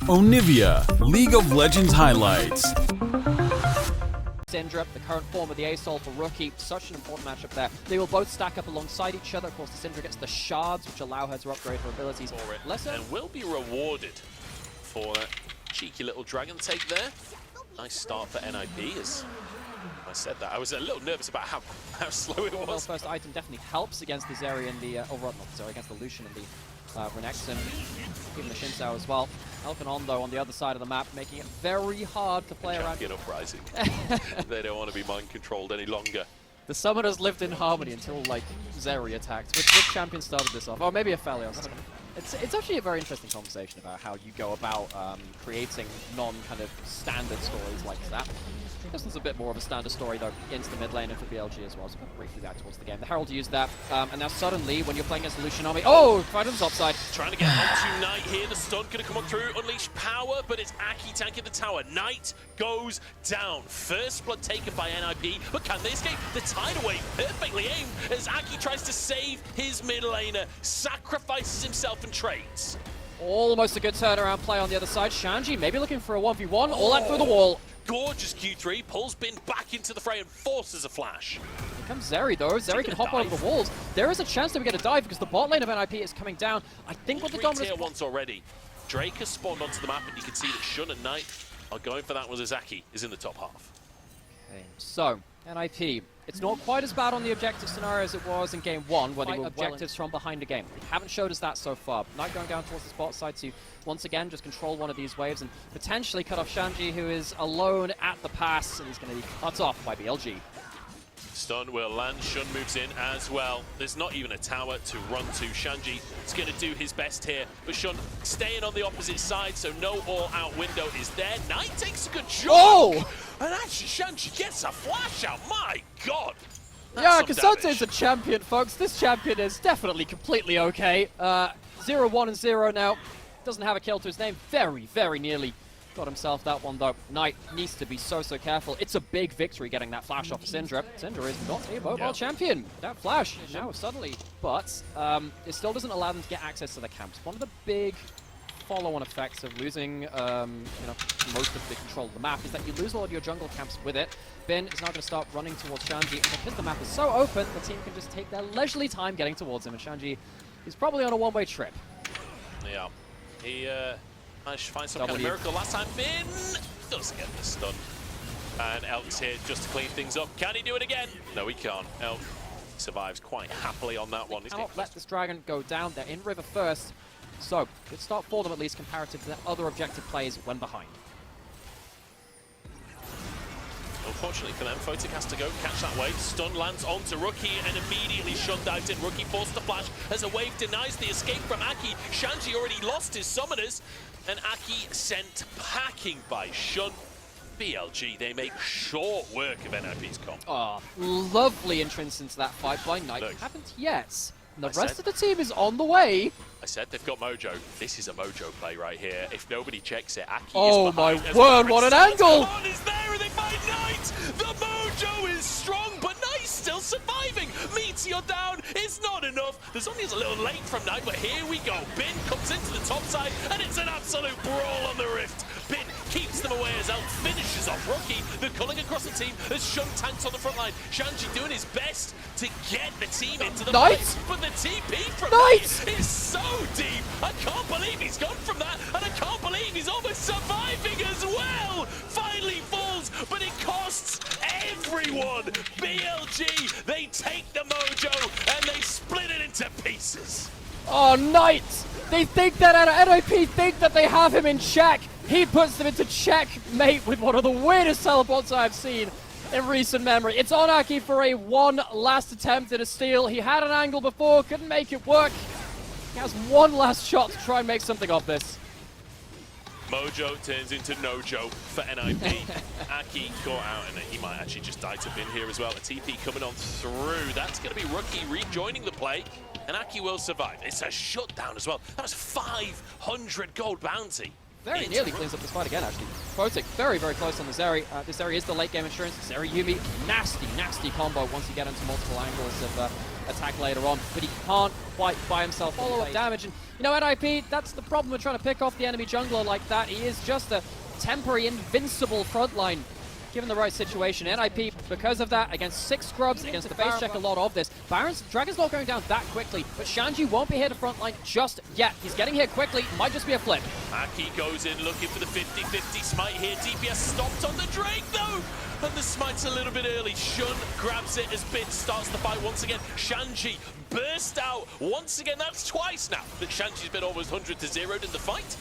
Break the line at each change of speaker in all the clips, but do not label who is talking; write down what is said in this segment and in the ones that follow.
Onivia League of Legends highlights.
Syndra, the current form of the ASOL for Rookie, such an important matchup there. They will both stack up alongside each other. Of course, the Syndra gets the shards, which allow her to upgrade her abilities.
For it, and will be rewarded for that cheeky little dragon take there. Nice start for NIP. As I said that, I was a little nervous about how slow it was.
Well, first item definitely helps against the Zeri and the against the Lucian and the Renekton, even the Shinsao as well. Helping on though on the other side of the map, making it very hard to play around.
Champion uprising. They don't want to be mind controlled any longer.
The summoners lived in harmony until like Zeri attacked. Which champion started this off? Or maybe a Aphelios. It's actually a very interesting conversation about how you go about creating non-kind of standard stories like that. This one's a bit more of a standard story though, against the mid lane and for BLG as well, so I'll briefly back towards the game. The Herald used that, and now suddenly, when you're playing against the Lucian army, oh! Right on the top side.
Trying to get onto Knight here, the stun gonna come on through, unleash power, but it's Aki tanking the tower. Knight goes down. First blood taken by NIP, but can they escape? The tide away, perfectly aimed, as Aki tries to save his mid laner, sacrifices himself and trades.
Almost a good turnaround play on the other side. Shanji maybe looking for a 1v1, all out through the wall.
Gorgeous Q3, pulls Bin back into the fray and forces a flash.
Here comes Zeri though. Zeri can hop over the walls. There is a chance that we get a dive because the bot lane of NIP is coming down. I think what the dominant
tier once already. Drake has spawned onto the map and you can see that Shun and Knight are going for that one as Aki is in the top half.
Okay, so NIP. It's not quite as bad on the objective scenario as it was in game one, where they were objectives from behind the game. They haven't showed us that so far. Knight going down towards the spot side to, once again, just control one of these waves and potentially cut off Shanji, who is alone at the pass, and he's going to be cut off by BLG.
Stun will land, Shun moves in as well. There's not even a tower to run to. Shanji is going to do his best here, but Shun staying on the opposite side, so no all-out window is there. Knight takes a good shot.
Oh!
And actually Shanji gets a flash out, my god!
Yeah, Kasante is a champion, folks. This champion is definitely completely okay. 0-1 and 0 now. Doesn't have a kill to his name. Very, very nearly got himself that one, though. Knight needs to be so careful. It's a big victory getting that flash off of Syndra. Syndra is not a mobile champion. That flash now suddenly, but it still doesn't allow them to get access to the camps. One of the big follow-on effects of losing most of the control of the map is that you lose all of your jungle camps with it. Bin is now going to start running towards Shanji, and because the map is so open, the team can just take their leisurely time getting towards him, and Shanji is probably on a one-way trip.
Yeah, he managed to find some kind of miracle last time. Bin does get the stun, and Elk's here just to clean things up. Can he do it again? No, he can't. Elk survives quite happily on that one.
They cannot let this dragon go down. They're in river first. So, good start for them at least comparative to their other objective plays when behind.
Unfortunately for them, Photic has to go catch that wave. Stun lands onto Rookie and immediately Shun dives in. Rookie forced to flash as a wave denies the escape from Aki. Shanji already lost his summoners and Aki sent packing by Shun. BLG, they make short work of NIP's comp.
Oh, lovely entrance into that fight by Knight.
Look,
haven't yet. The rest of the team is on the way.
I said they've got mojo. This is a mojo play right here. If nobody checks it, Aki
oh
is behind.
My word, what an angle!
Come on, is there and they find Knight! The mojo is strong, but Knight's still surviving. Meteor down, it's not enough. There's only a little late from Knight, but here we go. Bin comes into the top side, and it's an absolute brawl on the rift. Bin keeps them away as Elk finishes off Rookie. They're culling across the team as Shun tanks on the front line. Shanji doing his best to get the team into the fight, but the TP from Knight is so deep. I can't believe he's gone from that, and I can't believe he's almost surviving as well. Finally falls, but it costs everyone. BLG, they take the mojo and they split it into pieces.
Oh, Knight! They think that NIP think that they have him in check. He puts them into checkmate with one of the weirdest teleports I've seen in recent memory. It's on Aki for a one last attempt at a steal. He had an angle before, couldn't make it work. He has one last shot to try and make something of this.
Mojo turns into Nojo for NIP. Aki caught out, and he might actually just die to Bin here as well. A TP coming on through. That's going to be Rookie rejoining the play, and Aki will survive. It's a shutdown as well. That was 500 gold bounty.
Very nearly cleans up this fight again, actually. Photic very, very close on the Zeri. This Zeri is the late game insurance. Zeri Yumi, nasty, nasty combo once you get into multiple angles of attack later on, but he can't quite buy himself follow-up damage. And, you know, NIP, that's the problem with trying to pick off the enemy jungler like that. He is just a temporary, invincible frontline. Given the right situation, NIP, because of that, against 6 scrubs, against the base check a lot of this. Dragon's not going down that quickly, but Shanji won't be here to frontline just yet. He's getting here quickly, might just be a flip.
Aki goes in looking for the 50-50 smite here. DPS stopped on the Drake though! And the smite's a little bit early. Shun grabs it as Bin starts the fight once again. Shanji burst out once again. That's twice now that Shanji's been almost 100 to 0'd in the fight.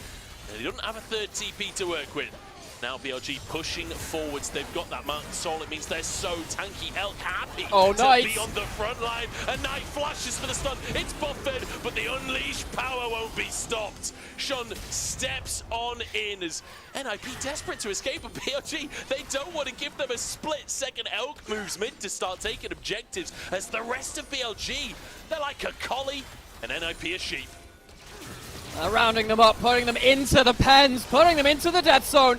And he doesn't have a third TP to work with. Now BLG pushing forwards. They've got that Mountain Soul. It means they're so tanky. Elk happy to be on the front line. And Knight flashes for the stun. It's buffered, but the unleashed power won't be stopped. Shun steps on in as NIP desperate to escape, but BLG, they don't want to give them a split second. Elk moves mid to start taking objectives as the rest of BLG, they're like a collie and NIP a sheep.
Rounding them up, putting them into the pens, putting them into the death zone.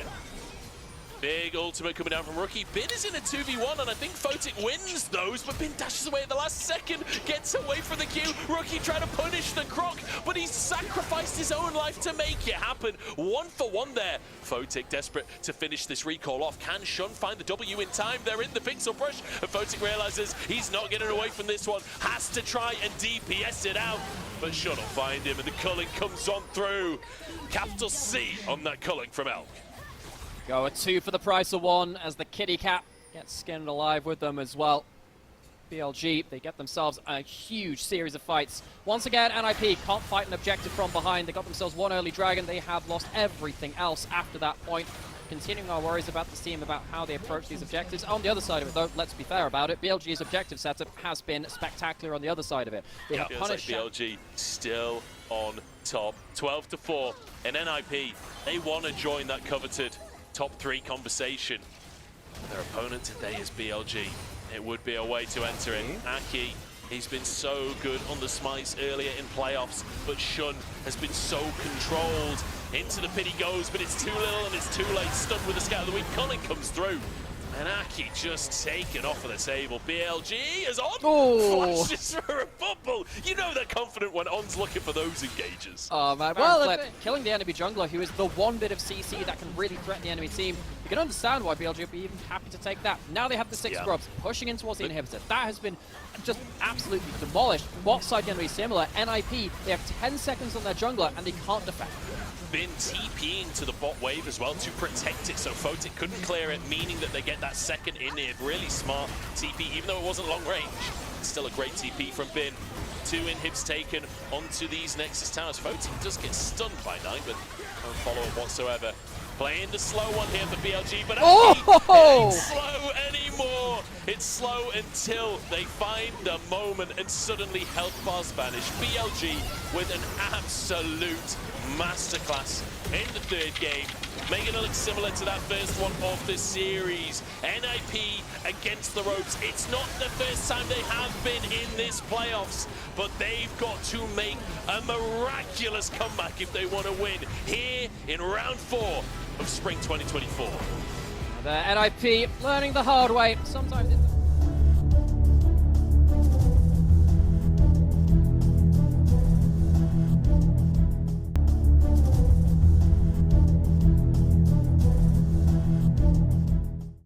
Big ultimate coming down from Rookie. Bin is in a 2v1, and I think Photic wins those, but Bin dashes away at the last second, gets away from the queue. Rookie trying to punish the Croc, but he's sacrificed his own life to make it happen. 1 for 1 there. Photic desperate to finish this recall off. Can Shun find the W in time? They're in the pixel brush, and Photic realizes he's not getting away from this one. Has to try and DPS it out, but Shun will find him, and the culling comes on through. Capital C on that culling from Elk.
Go a 2 for the price of 1 as the kitty cat gets skinned alive with them as well. BLG, they get themselves a huge series of fights. Once again, NIP can't fight an objective from behind. They got themselves 1 early dragon. They have lost everything else after that point. Continuing our worries about the team, about how they approach these objectives. On the other side of it, though, let's be fair about it, BLG's objective setup has been spectacular on the other side of it. They have punished
like BLG still on top, 12 to 4. And NIP, they want to join that coveted top 3 conversation. Their opponent today is BLG. It would be a way to enter it. Aki, he's been so good on the smites earlier in playoffs, but Shun has been so controlled. Into the pit he goes, but it's too little and it's too late. Stunned with the Scout of the Week. Culling comes through. And Aki just taken off of the table. BLG is on. Flashes for a bubble. You know they're confident when On's looking for those engages.
Oh man, well, killing the enemy jungler, who is the one bit of CC that can really threaten the enemy team. You can understand why BLG would be even happy to take that. Now they have the 6 scrubs pushing in towards the inhibitor. That has been just absolutely demolished. What side can be similar? NIP, they have 10 seconds on their jungler and they can't defend.
Been TPing to the bot wave as well to protect it, so Photic couldn't clear it, meaning that they get that second in it. Really smart TP, even though it wasn't long range. It's still a great TP from Bin. 2 inhibs taken onto these Nexus towers. Photic does get stunned by 9, but no follow-up whatsoever. Playing the slow one here for BLG, but it ain't slow anymore. It's slow until they find the moment, and suddenly health bars vanish. BLG with an absolute masterclass in the 3rd game, making it look similar to that first one of the series. NIP against the ropes. It's not the first time they have been in this playoffs, but they've got to make a miraculous comeback if they want to win here in round 4 of Spring 2024.
The NIP learning the hard way. Sometimes it's